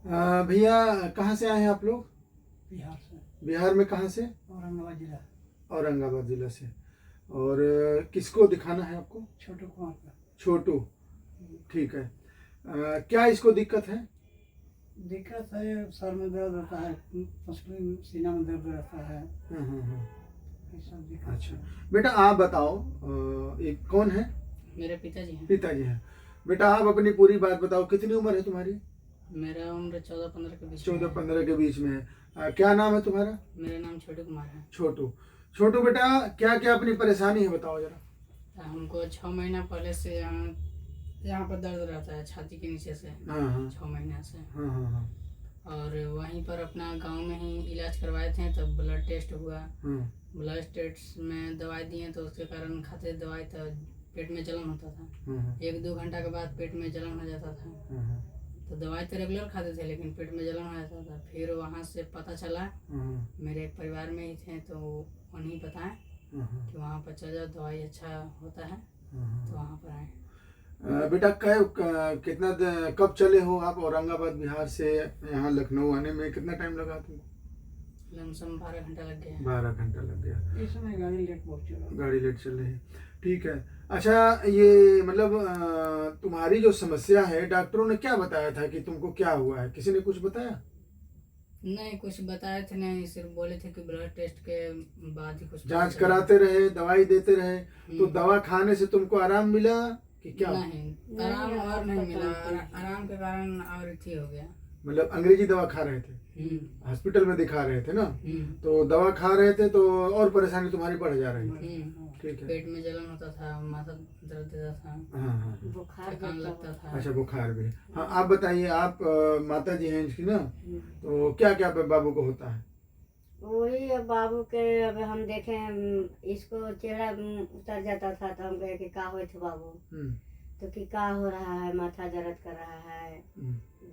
भैया कहाँ से आए हैं आप लोग? बिहार से। बिहार में कहाँ से? औरंगाबाद जिला। औरंगाबाद जिला से। और किसको दिखाना है आपको? छोटू कुमार का। छोटू, ठीक है। क्या इसको दिक्कत है? दिक्कत है, सर में दर्द रहता है, पसली सीना में दर्द रहता है, ये सब दिक्कत अच्छा है। बेटा आप बताओ, ये कौन है? मेरे पिताजी हैं। पिताजी हैं। बेटा आप अपनी पूरी बात बताओ, कितनी उम्र है तुम्हारी? मेरा उम्र 14-15 के बीच में 14-15 के बीच में है। क्या नाम है तुम्हारा? मेरा नाम छोटू कुमार है। छोटू। छोटू बेटा क्या क्या अपनी परेशानी है बताओ जरा। हमको 6 महीना पहले से यहाँ पर दर्द रहता है, छाती के नीचे से। हाँ 6 महीना से। हाँ। और वहीं पर अपना गांव में ही इलाज करवाए थे, तब ब्लड टेस्ट हुआ। हाँ ब्लड टेस्ट में दवाई दिए तो उसके कारण खाते दवाई तो पेट में जलन होता था। हाँ 1-2 घंटा के बाद पेट में जलन हो जाता था। हाँ तो दवाई तो रेगुलर खाते थे, लेकिन पेट में जलन हो जाता था। फिर वहाँ से पता चला, हाँ मेरे एक परिवार में ही थे तो उन्हीं बताएं कि वहाँ पर चल जाओ, दवाई अच्छा होता है, तो वहाँ पर आए। बेटा कितना कब चले हो आप औरंगाबाद बिहार से यहाँ लखनऊ आने में? कितना टाइम लगा तुमको? लमसम 12 घंटा लग गया। 12 घंटा लग गया। इस समय गाड़ी लेट बहुत चला। गाड़ी लेट चल रही है, ठीक है। अच्छा ये मतलब तुम्हारी जो समस्या है डॉक्टरों ने क्या बताया था कि तुमको क्या हुआ है? किसी ने कुछ बताया? नहीं, कुछ बताए थे नहीं, सिर्फ बोले थे कि ब्लड टेस्ट के बाद ही कुछ जांच कराते रहे, दवाई देते रहे, तो दवा खाने से तुमको आराम मिला कि क्या? नहीं, आराम और नहीं मिला। आराम के कारण और अथी हो गया। मतलब अंग्रेजी दवा खा रहे थे, हॉस्पिटल में दिखा रहे थे ना, तो दवा खा रहे थे तो और परेशानी तुम्हारी बढ़ जा रही थी, ठीक है। पेट में जलन होता था, माथा दर्द देता था, हाँ बुखार थकान लगता था। अच्छा बुखार भी। हाँ आप बताइए, आप माता जी हैं इसकी ना, तो क्या क्या बाबू को होता है? वही अब बाबू के, अब हम देखें इसको चेहरा उतर जाता था तो हम कहे कि का होए थे बाबू, तो कि का हो रहा है, माथा दर्द कर रहा है,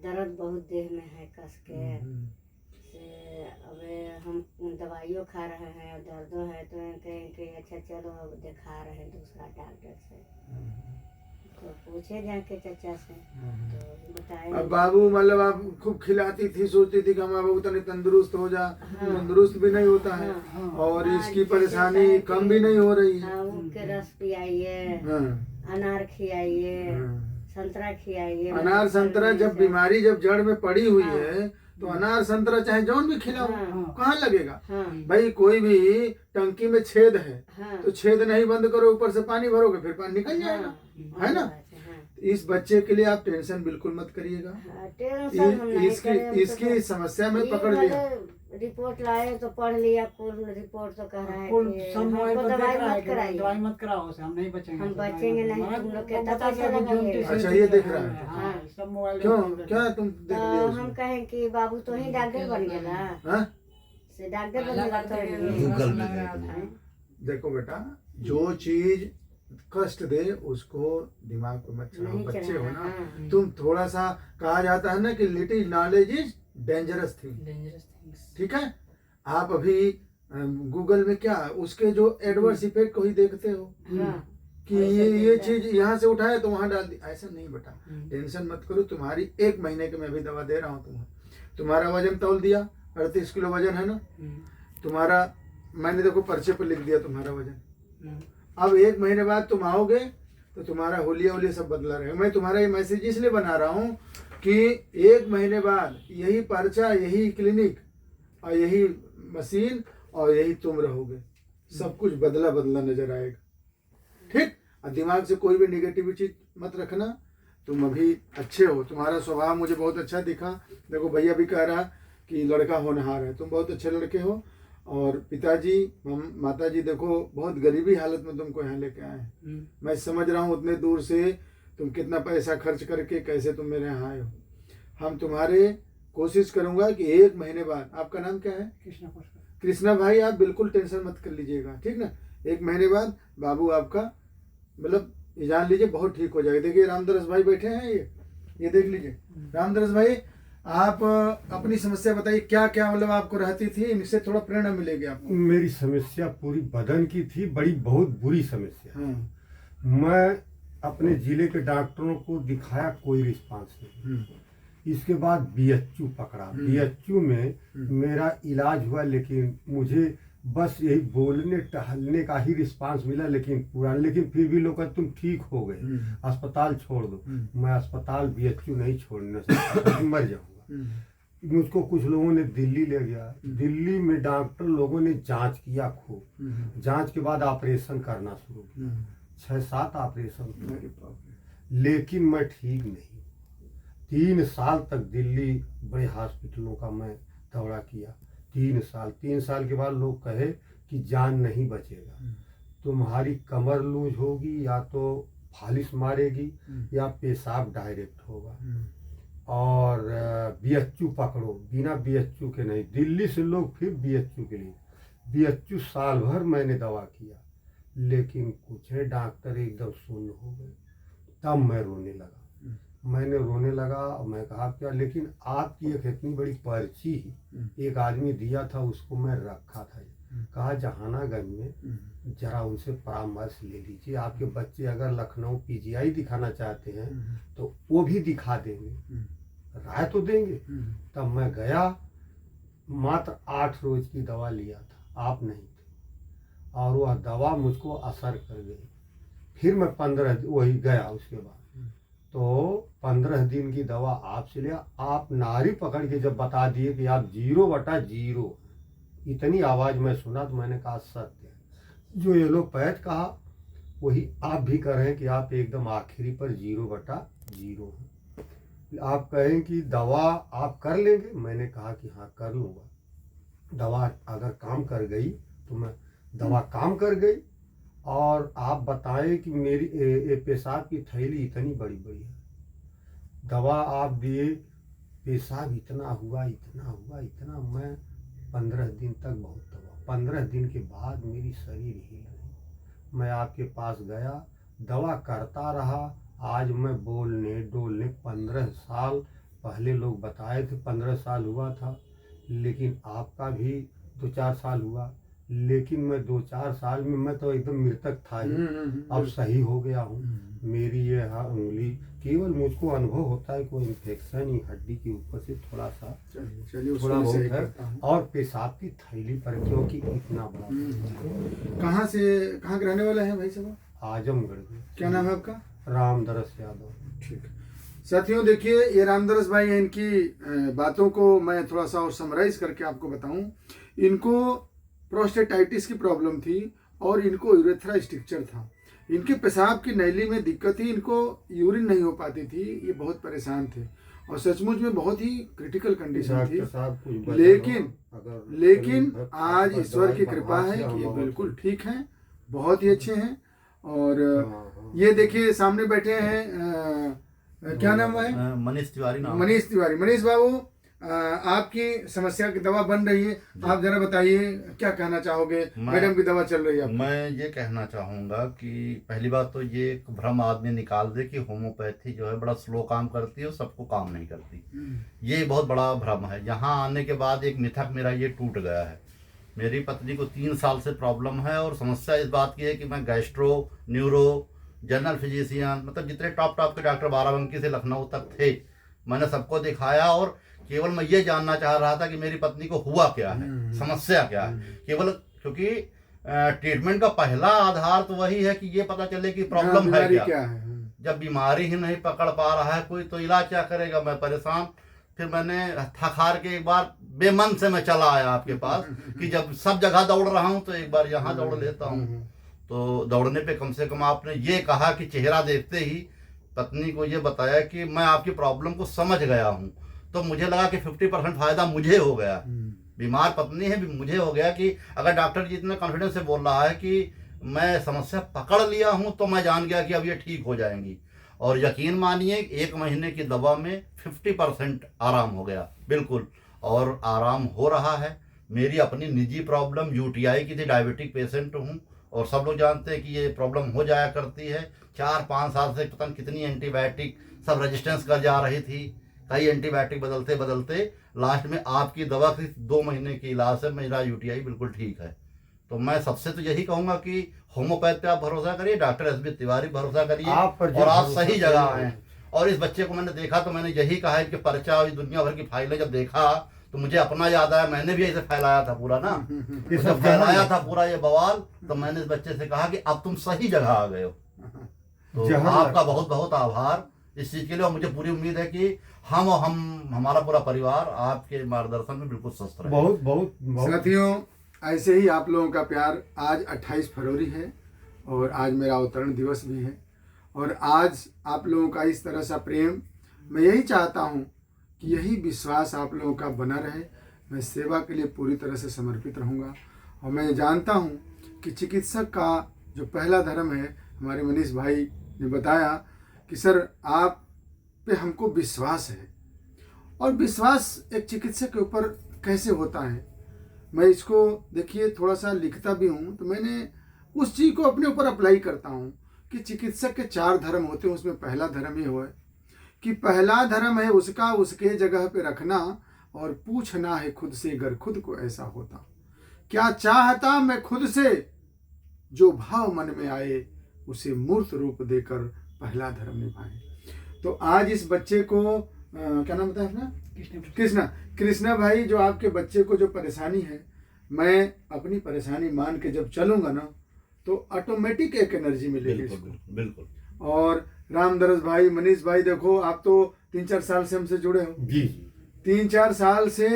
दर्द बहुत देह में है कस के से। अब हम दवाइयों खा रहे हैं, दर्दों है, तो कहें कि अच्छा चलो अब दिखा रहे हैं दूसरा डॉक्टर से, तो पूछे जाके चाचा से, तो बताए। अब बाबू मतलब आप खूब खिलाती थी, सोचती थी कि हमारा बाबू तनी तंदुरुस्त हो जा, तंदुरुस्त भी नहीं होता है, और इसकी परेशानी कम भी नहीं हो रही है। ऊख के रस पियाइए, अनार खियाइए, संतरा खियाइए। अनार संतरा जब बीमारी जब जड़ में पड़ी हुई है तो अनार संतरा चाहे जौन भी खिलाओ, कहाँ लगेगा? भाई कोई भी टंकी में छेद है तो छेद नहीं बंद करो, ऊपर से पानी भरोगे फिर पानी निकल जाएगा, है ना? इस बच्चे के लिए आप टेंशन बिल्कुल मत करिएगा। इसकी समस्या में पकड़ लिया, रिपोर्ट लाए तो पढ़ लिया, कुल रिपोर्ट तो कह रहा है कि हमको दवाई मत कराइए, दवाई मत कराओ, हम नहीं बचेंगे, हम बचेंगे नहीं, तुम लोग के पता चलेगा। अच्छा ये देख रहा है, सब मोबाइल क्यों क्या तुम देख लिया? हम कहें कि बाबू तो ही डॉक्टर बन गया से, डॉक्टर बन गया तो देखो बेटा, जो चीज कष्ट दे उसको दिमाग पे मत चढ़ाओ, बच्चे हो ना तुम। थोड़ा सा कहा जाता है ना कि little knowledge is dangerous thing, ठीक है। आप अभी गूगल में क्या उसके जो एडवर्स इफेक्ट को ही देखते हो कि ये चीज यहाँ से उठाए तो वहां डाल दी, ऐसा नहीं बेटा। टेंशन मत करो, तुम्हारी 1 महीने की मैं भी दवा दे रहा हूँ। तुम्हारा वजन तौल दिया, 38 किलो वजन है ना तुम्हारा, मैंने देखो पर्चे पर लिख दिया तुम्हारा वजन। अब 1 महीने बाद तुम आओगे तो तुम्हारा होलिया सब बदला रहेगा। मैं तुम्हारा ये मैसेज इसलिए बना रहा हूँ कि 1 महीने बाद यही पर्चा, यही क्लिनिक और यही मशीन और यही तुम रहोगे, सब कुछ बदला बदला नजर आएगा, ठीक। और दिमाग से कोई भी निगेटिविटी मत रखना, तुम अभी अच्छे हो, तुम्हारा स्वभाव मुझे बहुत अच्छा दिखा। देखो भैया भी कह रहा कि लड़का होनहार है, तुम बहुत अच्छे लड़के हो। और पिताजी माताजी देखो बहुत गरीबी हालत में तुमको यहाँ लेके आए हैं, मैं समझ रहा हूँ उतने दूर से तुम कितना पैसा खर्च करके कैसे तुम मेरे यहाँ आए हो। हम तुम्हारे कोशिश करूंगा कि 1 महीने बाद, आपका नाम क्या है? कृष्णा भाई, आप बिल्कुल टेंशन मत कर लीजिएगा, ठीक ना। 1 महीने बाद बाबू आपका मतलब ये जान लीजिए बहुत ठीक हो जाएगा। देखिए रामदरस भाई बैठे हैं, ये देख लीजिए। रामदरस भाई आप अपनी समस्या बताइए, क्या क्या मतलब आपको रहती थी, इनसे थोड़ा प्रेरणा मिलेगी आपको। मेरी समस्या पूरी बदन की थी, बड़ी बहुत बुरी समस्या। मैं अपने जिले के डॉक्टरों को दिखाया, कोई रिस्पांस नहीं। इसके बाद बीएचयू पकड़ा। बीएचयू में मेरा इलाज हुआ, लेकिन मुझे बस यही बोलने टहलने का ही रिस्पांस मिला, लेकिन फिर भी लोग कहते तुम ठीक हो गए, अस्पताल छोड़ दो। मैं अस्पताल बीएचयू नहीं छोड़ने सकता, मर जाऊंगा। मुझको कुछ लोगों ने दिल्ली ले गया। दिल्ली में डॉक्टर लोगों ने जांच किया खूब। जांच के बाद ऑपरेशन करना शुरू किया, 6-7 ऑपरेशन किए, लेकिन मैं ठीक नहीं। 3 साल तक दिल्ली बड़े हॉस्पिटलों का मैं दौरा किया। 3 साल के बाद लोग कहे कि जान नहीं बचेगा, तुम्हारी कमर लूज होगी, या तो फालिश मारेगी, या पेशाब डायरेक्ट होगा, और बीएचयू पकड़ो। बिना बीएचयू के नहीं। दिल्ली से लोग फिर बीएचयू के लिए। बीएचयू साल भर मैंने दवा किया, लेकिन कुछ है, डॉक्टर एकदम शून्य हो गए। तब मैं रोने लगा। मैंने रोने लगा और मैं कहा क्या, लेकिन आपकी एक इतनी बड़ी पर्ची एक आदमी दिया था, उसको मैं रखा था। कहा जहानागंज में जरा उनसे परामर्श ले लीजिए, आपके बच्चे अगर लखनऊ पीजीआई दिखाना चाहते हैं तो वो भी दिखा देंगे, राय तो देंगे। तब मैं गया, मात्र 8 रोज की दवा लिया था, आप नहीं थे, और वह दवा मुझको असर कर गई। फिर मैं 15 वही गया। उसके बाद तो 15 दिन की दवा आपसे लिया। आप नारी पकड़ के जब बता दिए कि आप 0/0, इतनी आवाज़ मैं सुना तो मैंने कहा सत्य है। जो एलोपैथ कहा वही आप भी कह रहे हैं कि आप एकदम आखिरी पर 0/0 हैं। आप कहें कि दवा आप कर लेंगे, मैंने कहा कि हाँ कर लूँगा। दवा अगर काम कर गई तो मैं, दवा काम कर गई। और आप बताएं कि मेरी पेशाब की थैली इतनी बड़ी बड़ी है, दवा आप दिए, पेशाब इतना हुआ, मैं 15 दिन तक बहुत दवा। 15 दिन के बाद मेरी शरीर हिल गई। मैं आपके पास गया, दवा करता रहा। आज मैं बोलने डोलने 15 साल पहले लोग बताए थे 15 साल हुआ था, लेकिन आपका भी 2-4 साल हुआ। लेकिन मैं 2-4 साल में मैं तो एकदम मृतक था ही, अब सही हो गया हूँ। मेरी ये उंगली, केवल मुझको अनुभव होता है कोई इन्फेक्शन ही हड्डी के ऊपर से थोड़ा सा, थोड़ा बहुत है, और पेशाब की थैली पर, क्योंकि इतना बड़ा। कहाँ के रहने वाले हैं भाई साहब? आजमगढ़। क्या नाम है आपका? रामदरस यादव। ठीक। साथियों देखिए, ये रामदरस भाई हैं। इनकी बातों को मैं थोड़ा सा और समराइज करके आपको बताऊं। इनको प्रोस्टेटाइटिस की प्रॉब्लम थी और इनको यूरेथ्रा स्ट्रक्चर था। इनके पेशाब की नली में दिक्कत थी, इनको यूरिन नहीं हो पाती थी, ये बहुत परेशान थे और सचमुच में बहुत ही क्रिटिकल कंडीशन थी। लेकिन आज ईश्वर की कृपा है कि ये बिल्कुल ठीक हैं, बहुत ही अच्छे हैं। और ये देखिए सामने बैठे हैं, क्या नाम है? मनीष तिवारी नाम। मनीष तिवारी। मनीष बाबू, आपकी समस्या की दवा बन रही है, आप जरा बताइए क्या कहना चाहोगे? मैडम की दवा चल रही है। मैं ये कहना चाहूँगा कि पहली बात तो ये एक भ्रम आदमी निकाल दे कि होम्योपैथी जो है बड़ा स्लो काम करती है और सबको काम नहीं करती। ये बहुत बड़ा भ्रम है। यहाँ आने के बाद एक मिथक मेरा ये टूट गया है। मेरी पत्नी को 3 साल से प्रॉब्लम है और समस्या इस बात की है कि मैं गैस्ट्रो, न्यूरो, जनरल फिजिशियन, मतलब जितने टॉप के डॉक्टर बाराबंकी से लखनऊ तक थे, मैंने सबको दिखाया और केवल मैं ये जानना चाह रहा था कि मेरी पत्नी को हुआ क्या है, समस्या क्या है। केवल क्योंकि ट्रीटमेंट का पहला आधार तो वही है कि ये पता चले कि प्रॉब्लम है क्या है। जब बीमारी ही नहीं पकड़ पा रहा है कोई, तो इलाज क्या करेगा? मैं परेशान। फिर मैंने थक हार के एक बार बेमन से मैं चला आया आपके पास कि जब सब जगह दौड़ रहा हूँ तो एक बार यहाँ दौड़ लेता हूँ। तो दौड़ने पे कम से कम आपने ये कहा कि चेहरा देखते ही पत्नी को ये बताया कि मैं आपकी प्रॉब्लम को समझ गया हूँ, तो मुझे लगा कि 50% फायदा मुझे हो गया। बीमार पत्नी है, मुझे हो गया कि अगर डॉक्टर जी इतने कॉन्फिडेंस से बोल रहा है कि मैं समस्या पकड़ लिया हूँ, तो मैं जान गया कि अब ये ठीक हो जाएंगी। और यकीन मानिए 1 महीने की दवा में 50% आराम हो गया, बिल्कुल। और आराम हो रहा है। मेरी अपनी निजी प्रॉब्लम यूटीआई की थी, डायबिटिक पेशेंट हूँ और सब लोग जानते हैं कि ये प्रॉब्लम हो जाया करती है। 4-5 साल से पता नहीं कितनी एंटीबायोटिक सब रेजिस्टेंस कर जा रही थी, कई एंटीबायोटिक बदलते बदलते लास्ट में आपकी दवा की 2 महीने के इलाज से मेरा यूटीआई बिल्कुल ठीक है। तो मैं सबसे तो यही कहूँगा कि होम्योपैथ पे आप भरोसा करिए, डॉक्टर एसबी तिवारी भरोसा करिए और आप सही जगह हैं। और इस बच्चे को मैंने देखा तो मैंने यही कहा है कि पर्चा और दुनिया भर की फाइलें जब देखा तो मुझे अपना याद आया, मैंने भी ऐसे फैलाया था पूरा ना, ये जब सब फैलाया था पूरा ये बवाल, तो मैंने इस बच्चे से कहा कि अब तुम सही जगह आ गए हो। तो जहर आपका बहुत बहुत आभार इस चीज़ के लिए, और मुझे पूरी उम्मीद है कि हमारा पूरा परिवार आपके मार्गदर्शन में बिल्कुल स्वस्थ रहे। बहुत बहुत बहुत साथियों, ऐसे ही आप लोगों का प्यार। आज 28 फरवरी है और आज मेरा अवतरण दिवस भी है, और आज आप लोगों का इस तरह सा प्रेम, मैं यही चाहता हूँ कि यही विश्वास आप लोगों का बना रहे। मैं सेवा के लिए पूरी तरह से समर्पित रहूँगा, और मैं जानता हूँ कि चिकित्सक का जो पहला धर्म है, हमारे मनीष भाई ने बताया कि सर आप पे हमको विश्वास है, और विश्वास एक चिकित्सक के ऊपर कैसे होता है। मैं इसको देखिए थोड़ा सा लिखता भी हूँ, तो मैंने उस चीज़ को अपने ऊपर अप्लाई करता हूँ कि चिकित्सक के 4 धर्म होते हैं, उसमें पहला धर्म ये हो कि पहला धर्म है उसका उसके जगह पे रखना, और पूछना है खुद से अगर खुद को ऐसा होता, क्या चाहता मैं खुद से, जो भाव मन में आए उसे मूर्त रूप देकर पहला धर्म निभाए। तो आज इस बच्चे को क्या नाम बताया अपना? कृष्णा भाई, जो आपके बच्चे को जो परेशानी है, मैं अपनी परेशानी मान के जब चलूंगा ना तो ऑटोमेटिक एक एनर्जी मिलेगी इसको। बिल्कुल। और रामदरस भाई, मनीष भाई, देखो आप तो 3-4 साल से हमसे जुड़े हो। जी 3-4 साल से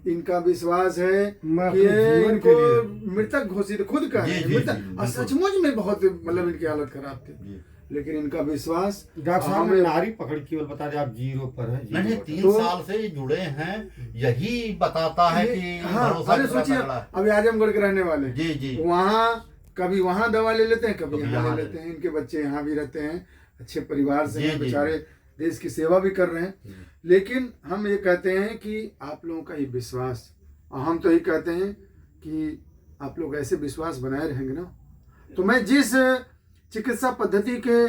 इनका विश्वास है मैं कि अपने ये जीवन के इनको लिए- मृतक घोषित खुद का है, जी, मृतक। जी, और सचमुच में बहुत मतलब इनकी हालत खराब थी, जी। लेकिन इनका विश्वास डॉक्टर साहब हमें- ने नारी पकड़ केवल बता दें आप 0 पर है, 0 नहीं, पर। 3 तो- साल से जुड़े हैं, यही बताता है कि हाँ, भरोसा अरे कितना सोचिए, तगड़ा है। अभी आजमगढ़ के रहने वाले हैं। जी जी। वहाँ कभी वहाँ दवा ले लेते हैं, कभी कभी यहाँ यहाँ ले ले लेते हैं। इनके बच्चे यहाँ भी रहते हैं, अच्छे परिवार से जी, हैं, जी, बेचारे देश की सेवा भी कर रहे हैं। लेकिन हम ये कहते हैं कि आप लोगों का ये विश्वास, और हम तो यही कहते हैं कि आप लोग ऐसे विश्वास बनाए रहेंगे ना, तो मैं जिस चिकित्सा पद्धति के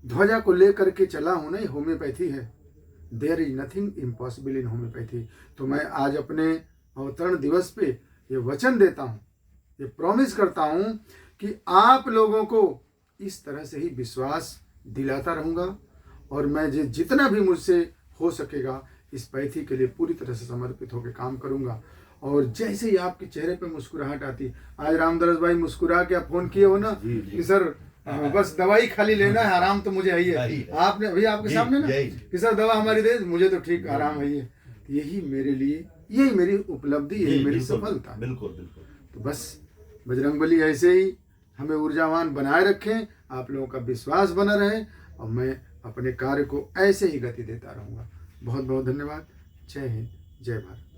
ध्वजा को लेकर के चला हूँ ना, होम्योपैथी है। There is nothing impossible in homeopathy. तो मैं आज अपने अवतरण दिवस पे ये वचन देता हूँ, ये प्रॉमिस करता हूँ कि आप लोगों को इस तरह से ही विश्वास दिलाता रहूँगा, और मैं जितना भी मुझसे हो सकेगा इस पैथी के लिए पूरी तरह से समर्पित होकर काम करूँगा। और जैसे ही आपके चेहरे पे मुस्कुराहट आती, आज रामदरस भाई मुस्कुरा के आप फोन किए हो ना कि सर बस दवाई खाली लेना है, आराम तो मुझे है ही है। आपने अभी आपके सामने ना कि सर दवा हमारी दे, मुझे तो ठीक आराम है ये। यही मेरे लिए, यही मेरी उपलब्धि, यही मेरी सफलता। बिल्कुल बिल्कुल। तो बस बजरंगबली ऐसे ही हमें ऊर्जावान बनाए रखें, आप लोगों का विश्वास बना रहे, और मैं अपने कार्य को ऐसे ही गति देता रहूँगा। बहुत बहुत धन्यवाद। जय हिंद, जय भारत।